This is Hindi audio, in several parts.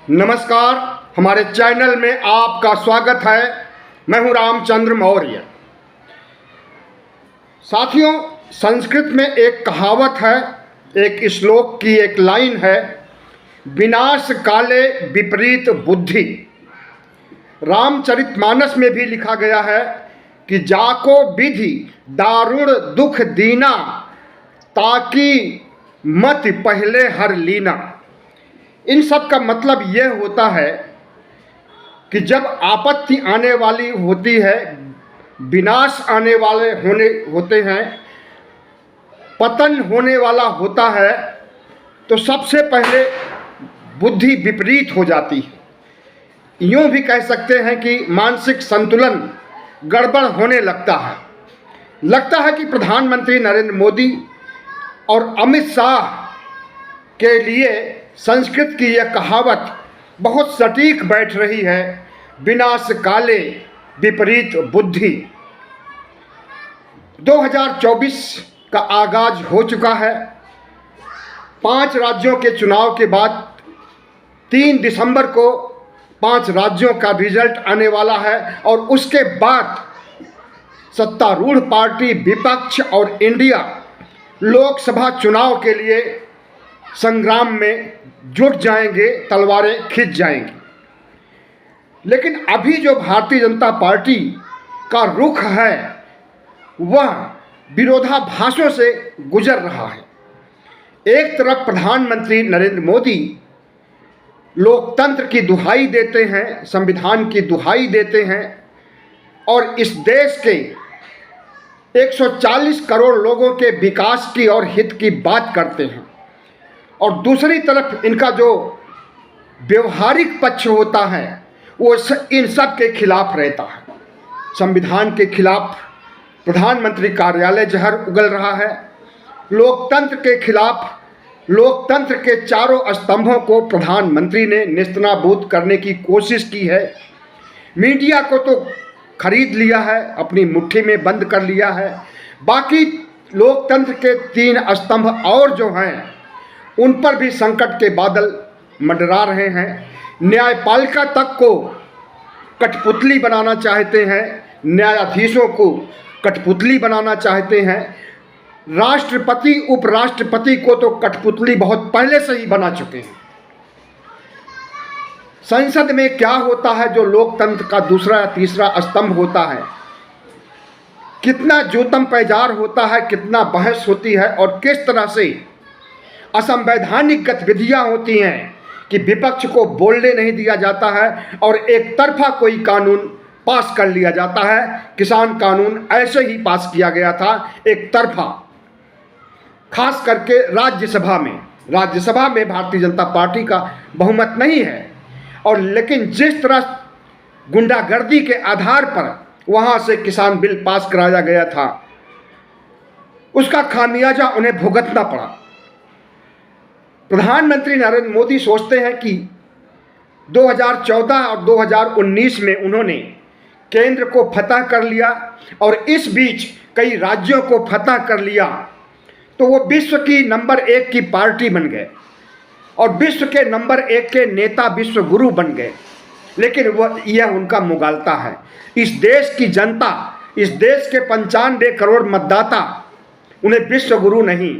नमस्कार, हमारे चैनल में आपका स्वागत है। मैं हूं रामचंद्र मौर्य। साथियों, संस्कृत में एक कहावत है, एक श्लोक की एक लाइन है, विनाश काले विपरीत बुद्धि। रामचरितमानस में भी लिखा गया है कि जाको विधि दारुण दुख दीना, ताकि मत पहले हर लीना। इन सब का मतलब यह होता है कि जब आपत्ति आने वाली होती है, विनाश आने वाले होते हैं, पतन होने वाला होता है, तो सबसे पहले बुद्धि विपरीत हो जाती है। यूँ भी कह सकते हैं कि मानसिक संतुलन गड़बड़ होने लगता है। लगता है कि प्रधानमंत्री नरेंद्र मोदी और अमित शाह के लिए संस्कृत की यह कहावत बहुत सटीक बैठ रही है, विनाश काले विपरीत बुद्धि। 2024 का आगाज हो चुका है। 5 राज्यों के चुनाव के बाद 3 दिसंबर को 5 राज्यों का रिजल्ट आने वाला है और उसके बाद सत्तारूढ़ पार्टी, विपक्ष और इंडिया लोकसभा चुनाव के लिए संग्राम में जुट जाएंगे, तलवारें खिंच जाएंगी। लेकिन अभी जो भारतीय जनता पार्टी का रुख है वह विरोधाभासों से गुजर रहा है। एक तरफ प्रधानमंत्री नरेंद्र मोदी लोकतंत्र की दुहाई देते हैं, संविधान की दुहाई देते हैं और इस देश के 140 करोड़ लोगों के विकास की और हित की बात करते हैं, और दूसरी तरफ इनका जो व्यवहारिक पक्ष होता है वो इन सब के खिलाफ रहता है। संविधान के खिलाफ प्रधानमंत्री कार्यालय जहर उगल रहा है। लोकतंत्र के खिलाफ लोकतंत्र के चारों स्तंभों को प्रधानमंत्री ने नेस्तनाबूद करने की कोशिश की है। मीडिया को तो खरीद लिया है, अपनी मुट्ठी में बंद कर लिया है। बाकी लोकतंत्र के 3 स्तंभ और जो हैं उन पर भी संकट के बादल मंडरा रहे हैं। न्यायपालिका तक को कठपुतली बनाना चाहते हैं, न्यायाधीशों को कठपुतली बनाना चाहते हैं। राष्ट्रपति, उपराष्ट्रपति को तो कठपुतली बहुत पहले से ही बना चुके हैं। संसद में क्या होता है जो लोकतंत्र का दूसरा या तीसरा स्तंभ होता है, कितना जूतम पैजार होता है, कितना बहस होती है और किस तरह से असंवैधानिक गतिविधियां होती हैं कि विपक्ष को बोलने नहीं दिया जाता है और एक तरफा कोई कानून पास कर लिया जाता है। किसान कानून ऐसे ही पास किया गया था, एक तरफा, खास करके राज्यसभा में भारतीय जनता पार्टी का बहुमत नहीं है। और लेकिन जिस तरह गुंडागर्दी के आधार पर वहाँ से किसान बिल पास कराया गया था, उसका खामियाजा उन्हें भुगतना पड़ा। प्रधानमंत्री नरेंद्र मोदी सोचते हैं कि 2014 और 2019 में उन्होंने केंद्र को फतह कर लिया और इस बीच कई राज्यों को फतह कर लिया, तो वो विश्व की नंबर 1 की पार्टी बन गए और विश्व के नंबर 1 के नेता, विश्व गुरु बन गए। लेकिन यह उनका मुगालता है। इस देश की जनता, इस देश के 95 करोड़ मतदाता उन्हें विश्व गुरु नहीं,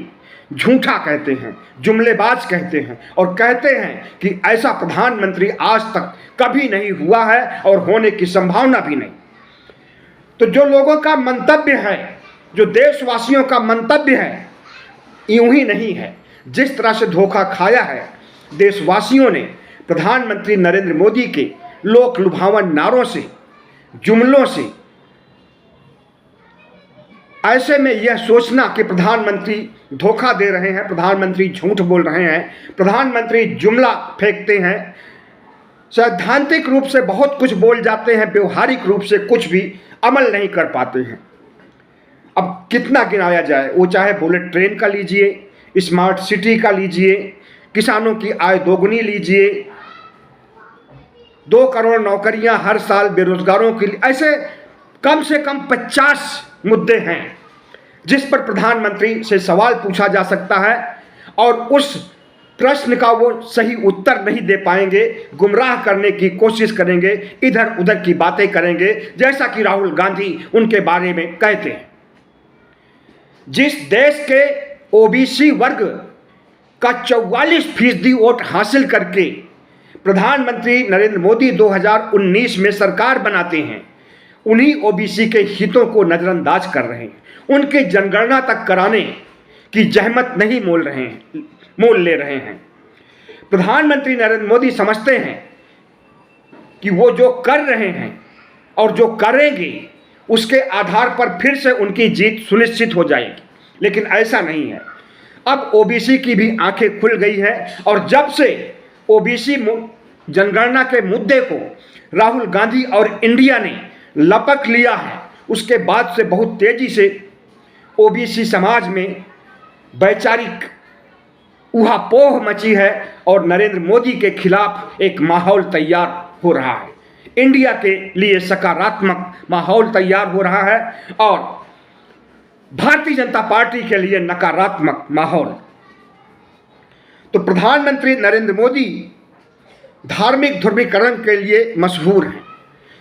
झूठा कहते हैं, जुमलेबाज कहते हैं और कहते हैं कि ऐसा प्रधानमंत्री आज तक कभी नहीं हुआ है और होने की संभावना भी नहीं। तो जो लोगों का मंतव्य है, जो देशवासियों का मंतव्य है, यूं ही नहीं है। जिस तरह से धोखा खाया है देशवासियों ने प्रधानमंत्री नरेंद्र मोदी के लोक लुभावन नारों से, जुमलों से, ऐसे में यह सोचना कि प्रधानमंत्री धोखा दे रहे हैं, प्रधानमंत्री झूठ बोल रहे हैं, प्रधानमंत्री जुमला फेंकते हैं, सैद्धांतिक रूप से बहुत कुछ बोल जाते हैं, व्यवहारिक रूप से कुछ भी अमल नहीं कर पाते हैं। अब कितना गिनाया जाए, वो चाहे बुलेट ट्रेन का लीजिए, स्मार्ट सिटी का लीजिए, किसानों की आय दोगुनी लीजिए, 2 करोड़ नौकरियां हर साल बेरोजगारों के लिए, ऐसे कम से कम 50 मुद्दे हैं जिस पर प्रधानमंत्री से सवाल पूछा जा सकता है और उस प्रश्न का वो सही उत्तर नहीं दे पाएंगे, गुमराह करने की कोशिश करेंगे, इधर उधर की बातें करेंगे, जैसा कि राहुल गांधी उनके बारे में कहते हैं। जिस देश के ओबीसी वर्ग का 44% वोट हासिल करके प्रधानमंत्री नरेंद्र मोदी 2019 में सरकार बनाते हैं, उन्हीं ओबीसी के हितों को नज़रअंदाज कर रहे हैं, उनकी जनगणना तक कराने की जहमत नहीं मोल ले रहे हैं। प्रधानमंत्री नरेंद्र मोदी समझते हैं कि वो जो कर रहे हैं और जो करेंगे उसके आधार पर फिर से उनकी जीत सुनिश्चित हो जाएगी, लेकिन ऐसा नहीं है। अब ओबीसी की भी आंखें खुल गई हैं और जब से ओबीसी जनगणना के मुद्दे को राहुल गांधी और इंडिया ने लपक लिया है, उसके बाद से बहुत तेजी से ओबीसी समाज में वैचारिक ऊहापोह मची है और नरेंद्र मोदी के खिलाफ एक माहौल तैयार हो रहा है। इंडिया के लिए सकारात्मक माहौल तैयार हो रहा है और भारतीय जनता पार्टी के लिए नकारात्मक माहौल। तो प्रधानमंत्री नरेंद्र मोदी धार्मिक ध्रुवीकरण के लिए मशहूर हैं।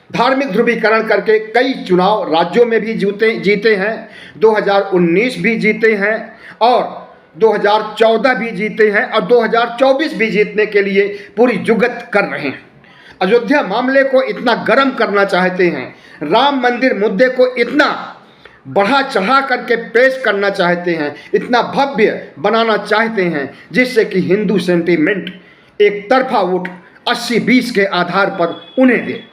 धार्मिक ध्रुवीकरण करके कई चुनाव राज्यों में भी जीते हैं, 2019 भी जीते हैं और 2014 भी जीते हैं और 2024 भी जीतने के लिए पूरी जुगत कर रहे हैं। अयोध्या मामले को इतना गर्म करना चाहते हैं, राम मंदिर मुद्दे को इतना बढ़ा चढ़ा करके पेश करना चाहते हैं, इतना भव्य बनाना चाहते हैं जिससे कि हिंदू सेंटीमेंट एक तरफा वोट 80-20 के आधार पर उन्हें दे।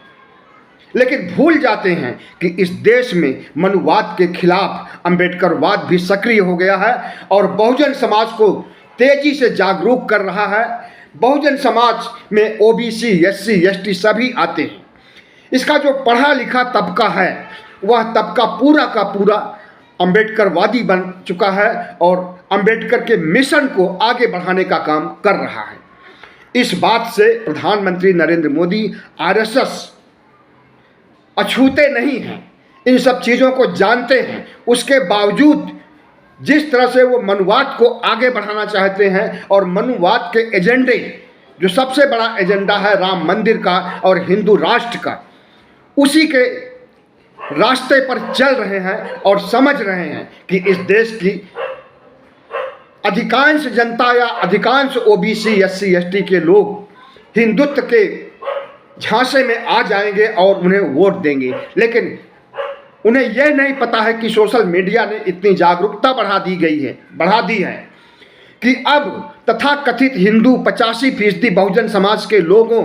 लेकिन भूल जाते हैं कि इस देश में मनुवाद के खिलाफ अंबेडकरवाद भी सक्रिय हो गया है और बहुजन समाज को तेजी से जागरूक कर रहा है। बहुजन समाज में ओबीसी, एससी, एसटी सभी आते हैं। इसका जो पढ़ा लिखा तबका है वह तबका पूरा का पूरा अंबेडकरवादी बन चुका है और अंबेडकर के मिशन को आगे बढ़ाने का काम कर रहा है। इस बात से प्रधानमंत्री नरेंद्र मोदी आरएसएस अछूते नहीं हैं, इन सब चीज़ों को जानते हैं। उसके बावजूद जिस तरह से वो मनुवाद को आगे बढ़ाना चाहते हैं और मनुवाद के एजेंडे, जो सबसे बड़ा एजेंडा है राम मंदिर का और हिंदू राष्ट्र का, उसी के रास्ते पर चल रहे हैं और समझ रहे हैं कि इस देश की अधिकांश जनता या अधिकांश ओबीसी, एससी, एसटी के लोग हिंदुत्व के झांसे में आ जाएंगे और उन्हें वोट देंगे। लेकिन उन्हें यह नहीं पता है कि सोशल मीडिया ने इतनी जागरूकता बढ़ा दी है कि अब तथाकथित हिंदू 85% बहुजन समाज के लोगों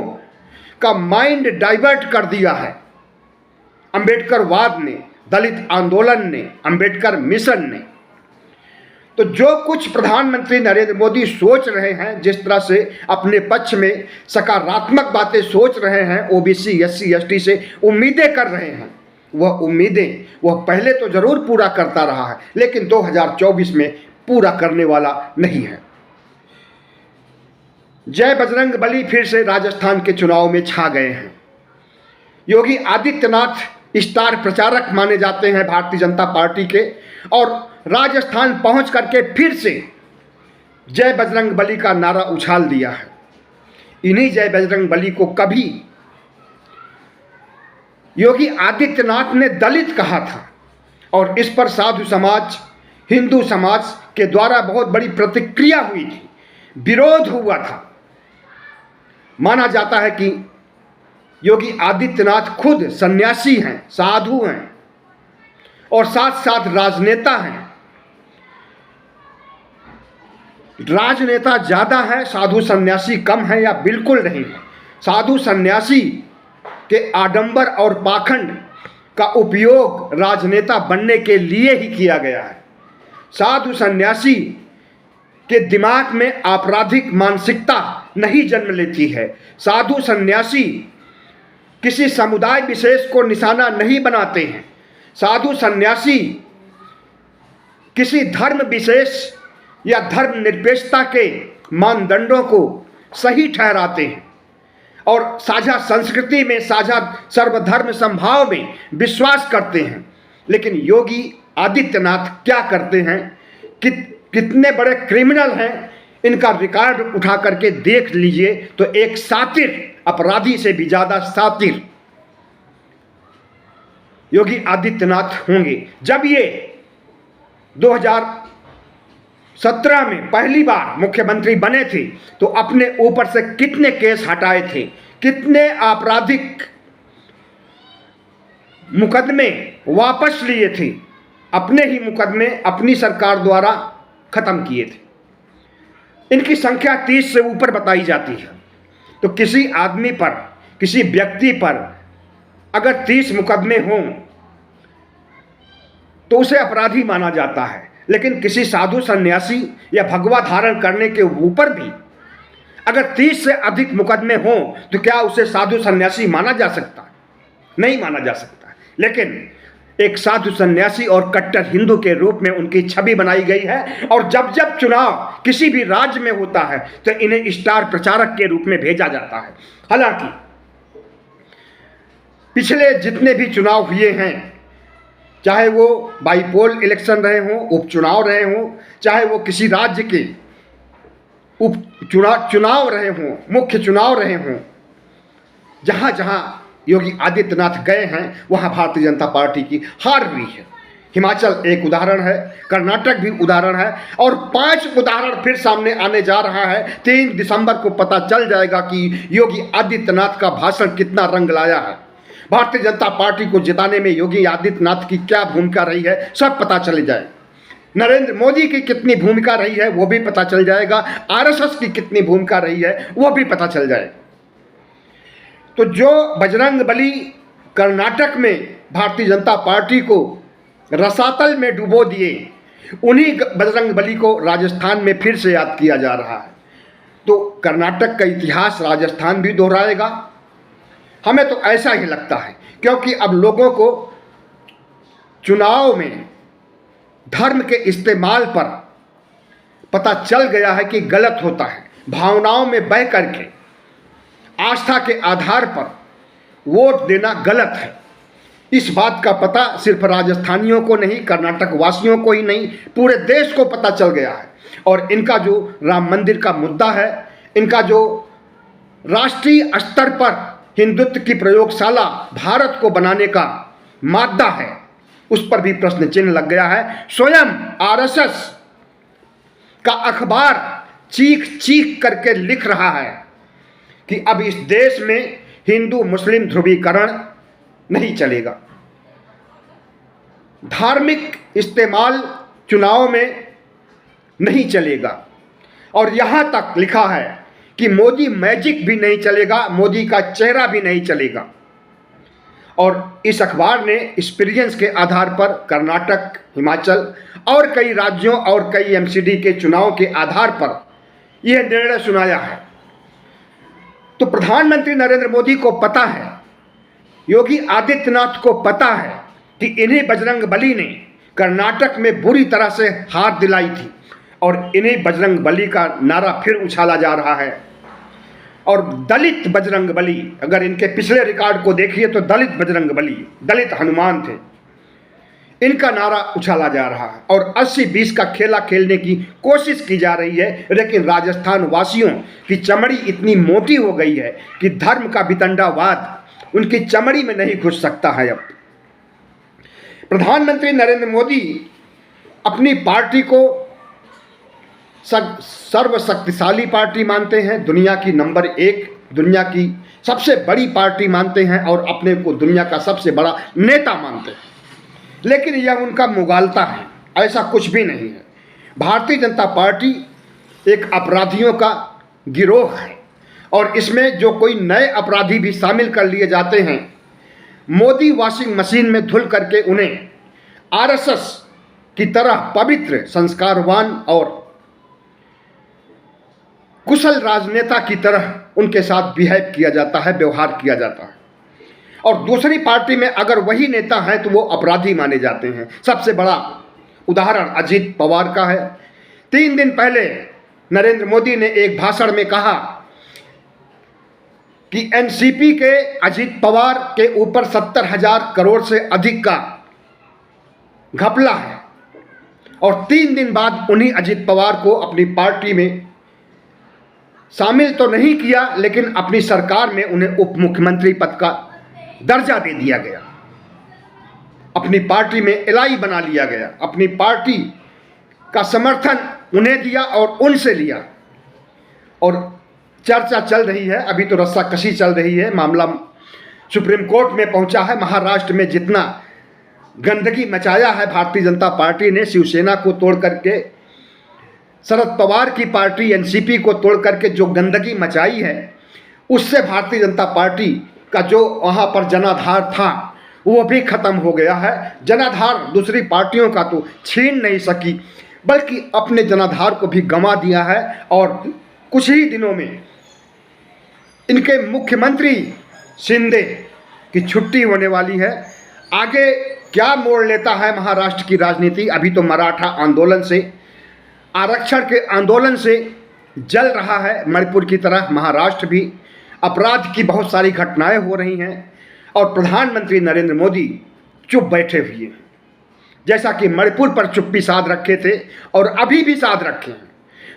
का माइंड डाइवर्ट कर दिया है अंबेडकरवाद ने, दलित आंदोलन ने, अंबेडकर मिशन ने। तो जो कुछ प्रधानमंत्री नरेंद्र मोदी सोच रहे हैं, जिस तरह से अपने पक्ष में सकारात्मक बातें सोच रहे हैं, ओबीसी, एससी, एसटी से उम्मीदें कर रहे हैं, वह उम्मीदें वह पहले तो जरूर पूरा करता रहा है, लेकिन 2024 में पूरा करने वाला नहीं है। जय बजरंग बली फिर से राजस्थान के चुनाव में छा गए हैं। योगी आदित्यनाथ स्टार प्रचारक माने जाते हैं भारतीय जनता पार्टी के और राजस्थान पहुंच करके फिर से जय बजरंग बली का नारा उछाल दिया है। इन्हीं जय बजरंग बली को कभी योगी आदित्यनाथ ने दलित कहा था और इस पर साधु समाज, हिंदू समाज के द्वारा बहुत बड़ी प्रतिक्रिया हुई थी, विरोध हुआ था। माना जाता है कि योगी आदित्यनाथ खुद सन्यासी हैं, साधु हैं और साथ साथ राजनेता हैं। राजनेता ज़्यादा है, साधु सन्यासी कम है या बिल्कुल नहीं है। साधु सन्यासी के आडंबर और पाखंड का उपयोग राजनेता बनने के लिए ही किया गया है। साधु सन्यासी के दिमाग में आपराधिक मानसिकता नहीं जन्म लेती है। साधु सन्यासी किसी समुदाय विशेष को निशाना नहीं बनाते हैं। साधु सन्यासी किसी धर्म विशेष या धर्मनिरपेक्षता के मानदंडों को सही ठहराते हैं और साझा संस्कृति में, साझा सर्वधर्म समभाव में विश्वास करते हैं। लेकिन योगी आदित्यनाथ क्या करते हैं, कितने बड़े क्रिमिनल हैं, इनका रिकॉर्ड उठा करके देख लीजिए तो एक सातिर, अपराधी से भी ज्यादा सातिर योगी आदित्यनाथ होंगे। जब ये 2017 में पहली बार मुख्यमंत्री बने थे तो अपने ऊपर से कितने केस हटाए थे, कितने आपराधिक मुकदमे वापस लिए थे, अपने ही मुकदमे अपनी सरकार द्वारा खत्म किए थे। इनकी संख्या 30 से ऊपर बताई जाती है। तो किसी आदमी पर, किसी व्यक्ति पर अगर 30 मुकदमे हों तो उसे अपराधी माना जाता है, लेकिन किसी साधु सन्यासी या भगवा धारण करने के ऊपर भी अगर 30 से अधिक मुकदमे हों तो क्या उसे साधु सन्यासी माना जा सकता है? नहीं माना जा सकता। लेकिन एक साधु सन्यासी और कट्टर हिंदू के रूप में उनकी छवि बनाई गई है, और जब जब चुनाव किसी भी राज्य में होता है तो इन्हें स्टार प्रचारक के रूप में भेजा जाता है। हालांकि पिछले जितने भी चुनाव हुए हैं, चाहे वो बाईपोल इलेक्शन रहे हों, उपचुनाव रहे हों, चाहे वो किसी राज्य के चुनाव रहे हों, मुख्य चुनाव रहे हों, जहां जहां योगी आदित्यनाथ गए हैं वहां भारतीय जनता पार्टी की हार हुई है। हिमाचल एक उदाहरण है, कर्नाटक भी उदाहरण है, और 5 उदाहरण फिर सामने आने जा रहा है। 3 दिसंबर को पता चल जाएगा कि योगी आदित्यनाथ का भाषण कितना रंग लाया है। भारतीय जनता पार्टी को जिताने में योगी आदित्यनाथ की क्या भूमिका रही है सब पता चल जाए। नरेंद्र मोदी की कितनी भूमिका रही है वो भी पता चल जाएगा। आरएसएस की कितनी भूमिका रही है वो भी पता चल जाएगा। तो जो बजरंगबली कर्नाटक में भारतीय जनता पार्टी को रसातल में डुबो दिए, उन्हीं बजरंगबली को राजस्थान में फिर से याद किया जा रहा है। तो कर्नाटक का इतिहास राजस्थान भी दोहराएगा, हमें तो ऐसा ही लगता है, क्योंकि अब लोगों को चुनाव में धर्म के इस्तेमाल पर पता चल गया है कि गलत होता है। भावनाओं में बह करके आस्था के आधार पर वोट देना गलत है। इस बात का पता सिर्फ राजस्थानियों को नहीं, कर्नाटक वासियों को ही नहीं, पूरे देश को पता चल गया है। और इनका जो राम मंदिर का मुद्दा है, इनका जो राष्ट्रीय स्तर पर हिंदुत्व की प्रयोगशाला भारत को बनाने का मादा है, उस पर भी प्रश्न चिन्ह लग गया है। स्वयं आरएसएस का अखबार चीख चीख करके लिख रहा है कि अब इस देश में हिंदू मुस्लिम ध्रुवीकरण नहीं चलेगा, धार्मिक इस्तेमाल चुनाव में नहीं चलेगा, और यहां तक लिखा है कि मोदी मैजिक भी नहीं चलेगा, मोदी का चेहरा भी नहीं चलेगा। और इस अखबार ने एक्सपीरियंस के आधार पर कर्नाटक, हिमाचल और कई राज्यों और कई एमसीडी के चुनाव के आधार पर यह निर्णय सुनाया है। तो प्रधानमंत्री नरेंद्र मोदी को पता है, योगी आदित्यनाथ को पता है कि इन्हीं बजरंगबली ने कर्नाटक में बुरी तरह से हार दिलाई थी, और इन्हीं बजरंगबली का नारा फिर उछाला जा रहा है। और दलित बजरंगबली, अगर इनके पिछले रिकॉर्ड को देखिए तो दलित बजरंगबली, दलित हनुमान थे, इनका नारा उछाला जा रहा है। और 80-20 का खेला खेलने की कोशिश की जा रही है, लेकिन राजस्थान वासियों की चमड़ी इतनी मोटी हो गई है कि धर्म का वितंडावाद उनकी चमड़ी में नहीं घुस सकता है। अब प्रधानमंत्री नरेंद्र मोदी अपनी पार्टी को सर्वशक्तिशाली पार्टी मानते हैं, दुनिया की नंबर 1, दुनिया की सबसे बड़ी पार्टी मानते हैं, और अपने को दुनिया का सबसे बड़ा नेता मानते हैं। लेकिन यह उनका मुगालता है, ऐसा कुछ भी नहीं है। भारतीय जनता पार्टी एक अपराधियों का गिरोह है, और इसमें जो कोई नए अपराधी भी शामिल कर लिए जाते हैं, मोदी वॉशिंग मशीन में धुल करके उन्हें आरएसएस की तरह पवित्र, संस्कारवान और कुशल राजनेता की तरह उनके साथ बिहेव किया जाता है, व्यवहार किया जाता है। और दूसरी पार्टी में अगर वही नेता हैं तो वो अपराधी माने जाते हैं। सबसे बड़ा उदाहरण अजीत पवार का है। 3 दिन पहले नरेंद्र मोदी ने एक भाषण में कहा कि एनसीपी के अजीत पवार के ऊपर 70,000 करोड़ से अधिक का घपला है, और 3 दिन बाद उन्हीं अजीत पवार को अपनी पार्टी में शामिल तो नहीं किया, लेकिन अपनी सरकार में उन्हें उप मुख्यमंत्री पद का दर्जा दे दिया गया, अपनी पार्टी में एलाई बना लिया गया, अपनी पार्टी का समर्थन उन्हें दिया और उनसे लिया। और चर्चा चल रही है, अभी तो रस्साकशी चल रही है, मामला सुप्रीम कोर्ट में पहुंचा है। महाराष्ट्र में जितना गंदगी मचाया है भारतीय जनता पार्टी ने, शिवसेना को तोड़ करके, शरद पवार की पार्टी एनसीपी को तोड़ करके जो गंदगी मचाई है, उससे भारतीय जनता पार्टी का जो वहाँ पर जनाधार था वो भी खत्म हो गया है। जनाधार दूसरी पार्टियों का तो छीन नहीं सकी, बल्कि अपने जनाधार को भी गंवा दिया है। और कुछ ही दिनों में इनके मुख्यमंत्री शिंदे की छुट्टी होने वाली है। आगे क्या मोड़ लेता है महाराष्ट्र की राजनीति, अभी तो मराठा आंदोलन से, आरक्षण के आंदोलन से जल रहा है। मणिपुर की तरह महाराष्ट्र भी अपराध की बहुत सारी घटनाएं हो रही हैं और प्रधानमंत्री नरेंद्र मोदी चुप बैठे हुए हैं, जैसा कि मणिपुर पर चुप्पी साध रखे थे और अभी भी साध रखे हैं।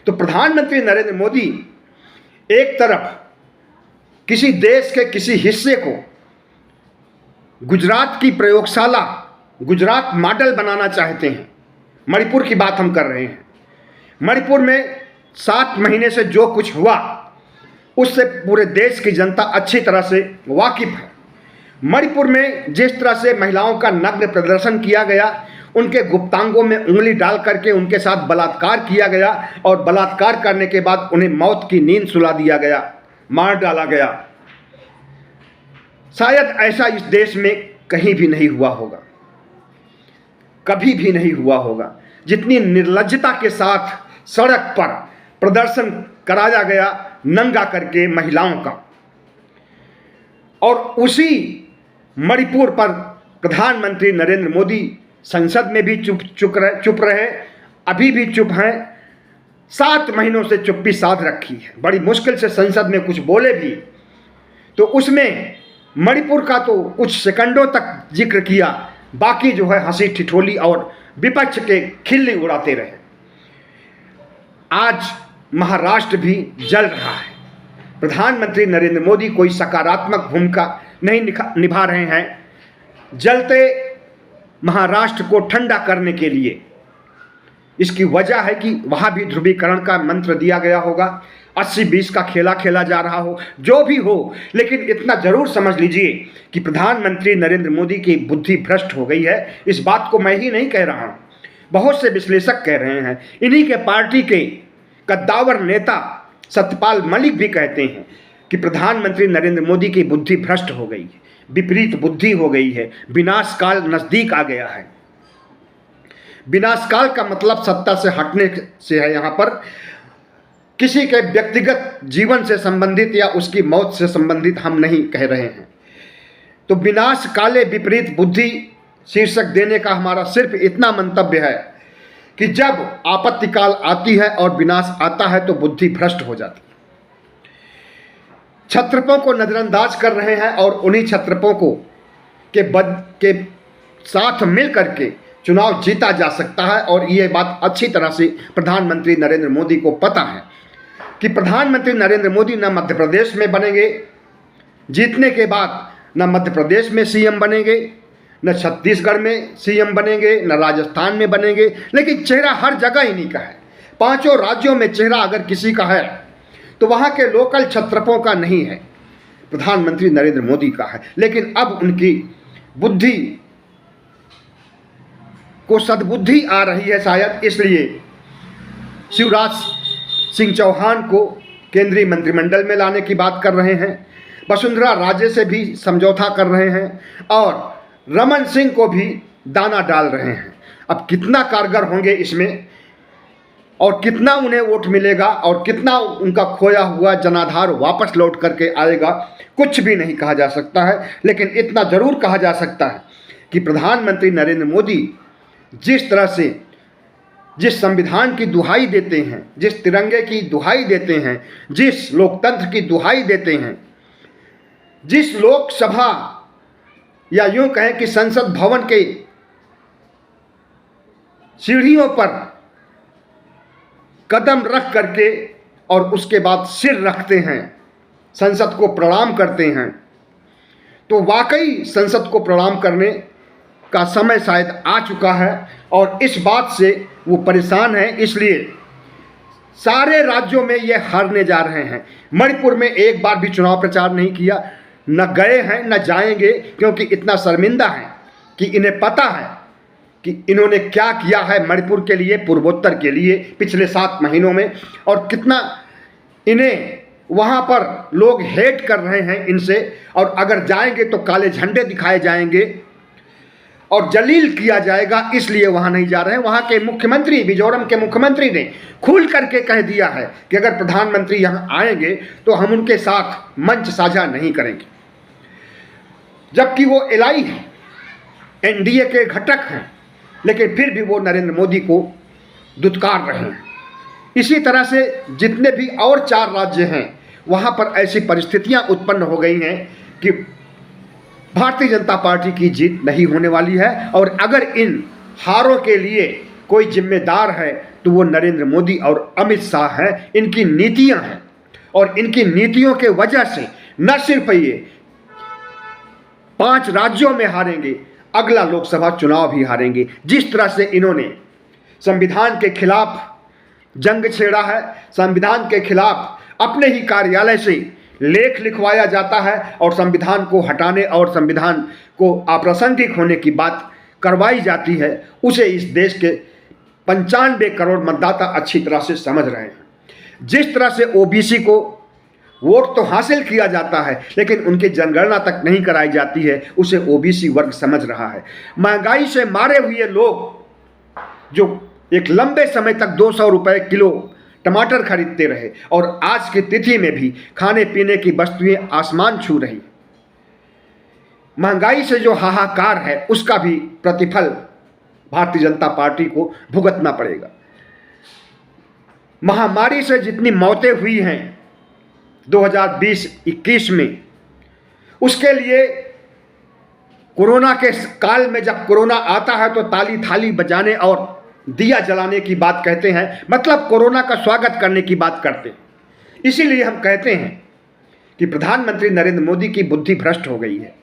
तो प्रधानमंत्री नरेंद्र मोदी एक तरफ किसी देश के किसी हिस्से को गुजरात की प्रयोगशाला, गुजरात मॉडल बनाना चाहते हैं। मणिपुर की बात हम कर रहे हैं। मणिपुर में 7 महीने से जो कुछ हुआ उससे पूरे देश की जनता अच्छी तरह से वाकिफ है। मणिपुर में जिस तरह से महिलाओं का नग्न प्रदर्शन किया गया, उनके गुप्तांगों में उंगली डाल करके उनके साथ बलात्कार किया गया और बलात्कार करने के बाद उन्हें मौत की नींद सुला दिया गया, मार डाला गया, शायद ऐसा इस देश में कहीं भी नहीं हुआ होगा, कभी भी नहीं हुआ होगा। जितनी निर्लज्जता के साथ सड़क पर प्रदर्शन कराया गया नंगा करके महिलाओं का, और उसी मणिपुर पर प्रधानमंत्री नरेंद्र मोदी संसद में भी चुप रहे, अभी भी चुप हैं। 7 महीनों से चुप्पी साध रखी है, बड़ी मुश्किल से संसद में कुछ बोले भी तो उसमें मणिपुर का तो कुछ सेकंडों तक जिक्र किया, बाकी जो है हंसी ठिठोली और विपक्ष के खिल्ली उड़ाते रहे। आज महाराष्ट्र भी जल रहा है। प्रधानमंत्री नरेंद्र मोदी कोई सकारात्मक भूमिका नहीं निभा रहे हैं जलते महाराष्ट्र को ठंडा करने के लिए। इसकी वजह है कि वहाँ भी ध्रुवीकरण का मंत्र दिया गया होगा, 80-20 का खेला खेला जा रहा हो, जो भी हो, लेकिन इतना जरूर समझ लीजिए कि प्रधानमंत्री नरेंद्र मोदी की बुद्धि भ्रष्ट हो गई है। इस बात को मैं ही नहीं कह रहा हूँ, बहुत से विश्लेषक कह रहे हैं। इन्हीं के पार्टी के कद्दावर नेता सत्यपाल मलिक भी कहते हैं कि प्रधानमंत्री नरेंद्र मोदी की बुद्धि भ्रष्ट हो गई है, विपरीत बुद्धि हो गई है, विनाश काल नज़दीक आ गया है। विनाश काल का मतलब सत्ता से हटने से है। यहाँ पर किसी के व्यक्तिगत जीवन से संबंधित या उसकी मौत से संबंधित हम नहीं कह रहे हैं। तो विनाश काले विपरीत बुद्धि शीर्षक देने का हमारा सिर्फ इतना मंतव्य है कि जब आपत्ति काल आती है और विनाश आता है तो बुद्धि भ्रष्ट हो जाती है। क्षत्रपों को नजरअंदाज कर रहे हैं और उन्हीं क्षत्रपों को के साथ मिल करके चुनाव जीता जा सकता है। और ये बात अच्छी तरह से प्रधानमंत्री नरेंद्र मोदी को पता है कि प्रधानमंत्री नरेंद्र मोदी न मध्य प्रदेश में बनेंगे, जीतने के बाद न मध्य प्रदेश में सीएम बनेंगे, न छत्तीसगढ़ में सीएम बनेंगे, न राजस्थान में बनेंगे, लेकिन चेहरा हर जगह इन्हीं का है। 5 राज्यों में चेहरा अगर किसी का है तो वहाँ के लोकल क्षत्रपों का नहीं है, प्रधानमंत्री नरेंद्र मोदी का है। लेकिन अब उनकी बुद्धि को सद्बुद्धि आ रही है शायद, इसलिए शिवराज सिंह चौहान को केंद्रीय मंत्रिमंडल में लाने की बात कर रहे हैं, वसुंधरा राजे से भी समझौता कर रहे हैं और रमन सिंह को भी दाना डाल रहे हैं। अब कितना कारगर होंगे इसमें और कितना उन्हें वोट मिलेगा और कितना उनका खोया हुआ जनाधार वापस लौट करके आएगा, कुछ भी नहीं कहा जा सकता है। लेकिन इतना जरूर कहा जा सकता है कि प्रधानमंत्री नरेंद्र मोदी जिस तरह से जिस संविधान की दुहाई देते हैं, जिस तिरंगे की दुहाई देते हैं, जिस लोकतंत्र की दुहाई देते हैं, जिस लोकसभा या यूं कहें कि संसद भवन के सीढ़ियों पर कदम रख करके और उसके बाद सिर रखते हैं, संसद को प्रणाम करते हैं, तो वाकई संसद को प्रणाम करने का समय शायद आ चुका है और इस बात से वो परेशान है। इसलिए सारे राज्यों में ये हारने जा रहे हैं। मणिपुर में एक बार भी चुनाव प्रचार नहीं किया, न गए हैं न जाएंगे, क्योंकि इतना शर्मिंदा है कि इन्हें पता है कि इन्होंने क्या किया है मणिपुर के लिए, पूर्वोत्तर के लिए पिछले 7 महीनों में, और कितना इन्हें वहाँ पर लोग हेट कर रहे हैं इनसे। और अगर जाएंगे तो काले झंडे दिखाए जाएंगे और जलील किया जाएगा, इसलिए वहाँ नहीं जा रहे हैं। वहाँ के मुख्यमंत्री, मिजोरम के मुख्यमंत्री ने खुल करके कह दिया है कि अगर प्रधानमंत्री यहाँ आएंगे तो हम उनके साथ मंच साझा नहीं करेंगे, जबकि वो एलआई है, एनडीए के घटक हैं, लेकिन फिर भी वो नरेंद्र मोदी को दुत्कार रहे हैं। इसी तरह से जितने भी और 4 राज्य हैं वहाँ पर ऐसी परिस्थितियाँ उत्पन्न हो गई हैं कि भारतीय जनता पार्टी की जीत नहीं होने वाली है। और अगर इन हारों के लिए कोई जिम्मेदार है तो वो नरेंद्र मोदी और अमित शाह हैं। इनकी नीतियां हैं और इनकी नीतियों के वजह से न सिर्फ ये 5 राज्यों में हारेंगे, अगला लोकसभा चुनाव भी हारेंगे। जिस तरह से इन्होंने संविधान के खिलाफ जंग छेड़ा है, संविधान के खिलाफ अपने ही कार्यालय से लेख लिखवाया जाता है और संविधान को हटाने और संविधान को अप्रासंगिक होने की बात करवाई जाती है, उसे इस देश के 95 करोड़ मतदाता अच्छी तरह से समझ रहे हैं। जिस तरह से ओबीसी को वोट तो हासिल किया जाता है लेकिन उनकी जनगणना तक नहीं कराई जाती है, उसे ओबीसी वर्ग समझ रहा है। महंगाई से मारे हुए लोग जो एक लंबे समय तक 200 रुपये किलो टमाटर खरीदते रहे और आज की तिथि में भी खाने पीने की वस्तुएं आसमान छू रही, महंगाई से जो हाहाकार है उसका भी प्रतिफल भारतीय जनता पार्टी को भुगतना पड़ेगा। महामारी से जितनी मौतें हुई हैं 2020-21 में, उसके लिए कोरोना के काल में जब कोरोना आता है तो ताली थाली बजाने और दिया जलाने की बात कहते हैं, मतलब कोरोना का स्वागत करने की बात करते हैं। इसीलिए हम कहते हैं कि प्रधानमंत्री नरेंद्र मोदी की बुद्धि भ्रष्ट हो गई है।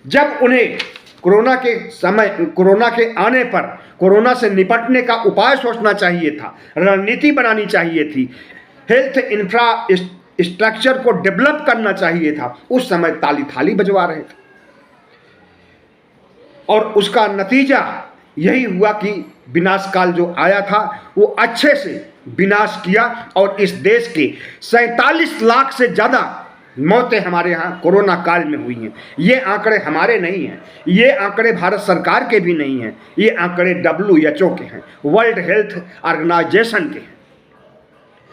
जब उन्हें कोरोना के आने पर कोरोना से निपटने का उपाय सोचना चाहिए था, रणनीति बनानी चाहिए थी, हेल्थ इंफ्रास्ट्रक्चर को डेवलप करना चाहिए था, उस समय ताली थाली बजवा रहे थे। और उसका नतीजा यही हुआ कि विनाश काल जो आया था वो अच्छे से विनाश किया और इस देश के 47 लाख से ज़्यादा मौतें हमारे यहाँ कोरोना काल में हुई हैं। ये आंकड़े हमारे नहीं हैं, ये आंकड़े भारत सरकार के भी नहीं हैं, ये आंकड़े WHO के हैं, वर्ल्ड हेल्थ ऑर्गेनाइजेशन के हैं।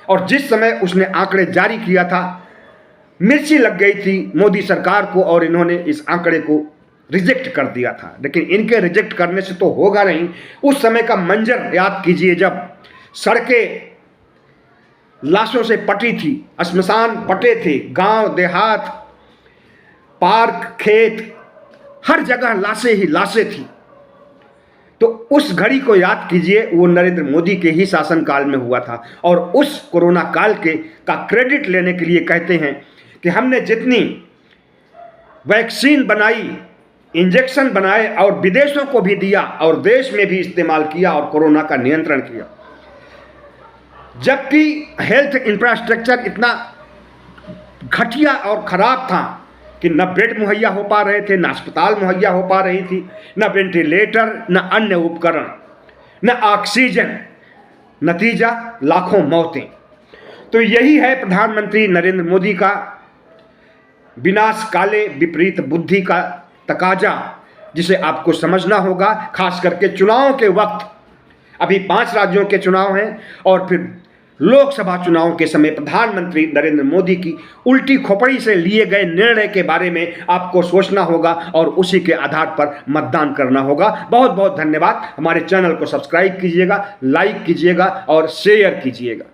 और जिस समय उसने आंकड़े जारी किया था, मिर्ची लग गई थी मोदी सरकार को और इन्होंने इस आंकड़े को रिजेक्ट कर दिया था। लेकिन इनके रिजेक्ट करने से तो होगा नहीं। उस समय का मंजर याद कीजिए जब सड़कें लाशों से पटी थी, श्मशान पटे थे, गांव देहात, पार्क, खेत, हर जगह लाशें ही लाशें थी। तो उस घड़ी को याद कीजिए, वो नरेंद्र मोदी के ही शासनकाल में हुआ था। और उस कोरोना काल का क्रेडिट लेने के लिए कहते हैं कि हमने जितनी वैक्सीन बनाई, इंजेक्शन बनाए और विदेशों को भी दिया और देश में भी इस्तेमाल किया और कोरोना का नियंत्रण किया, जबकि हेल्थ इंफ्रास्ट्रक्चर इतना घटिया और ख़राब था कि न बेड मुहैया हो पा रहे थे, न अस्पताल मुहैया हो पा रही थी, न वेंटिलेटर, न अन्य उपकरण, न ऑक्सीजन, नतीजा लाखों मौतें। तो यही है प्रधानमंत्री नरेंद्र मोदी का विनाश काले विपरीत बुद्धि का तकाजा, जिसे आपको समझना होगा। खास करके चुनाव के वक्त, अभी 5 राज्यों के चुनाव हैं और फिर लोकसभा चुनाव के समय प्रधानमंत्री नरेंद्र मोदी की उल्टी खोपड़ी से लिए गए निर्णय के बारे में आपको सोचना होगा और उसी के आधार पर मतदान करना होगा। बहुत बहुत धन्यवाद। हमारे चैनल को सब्सक्राइब कीजिएगा, लाइक कीजिएगा और शेयर कीजिएगा।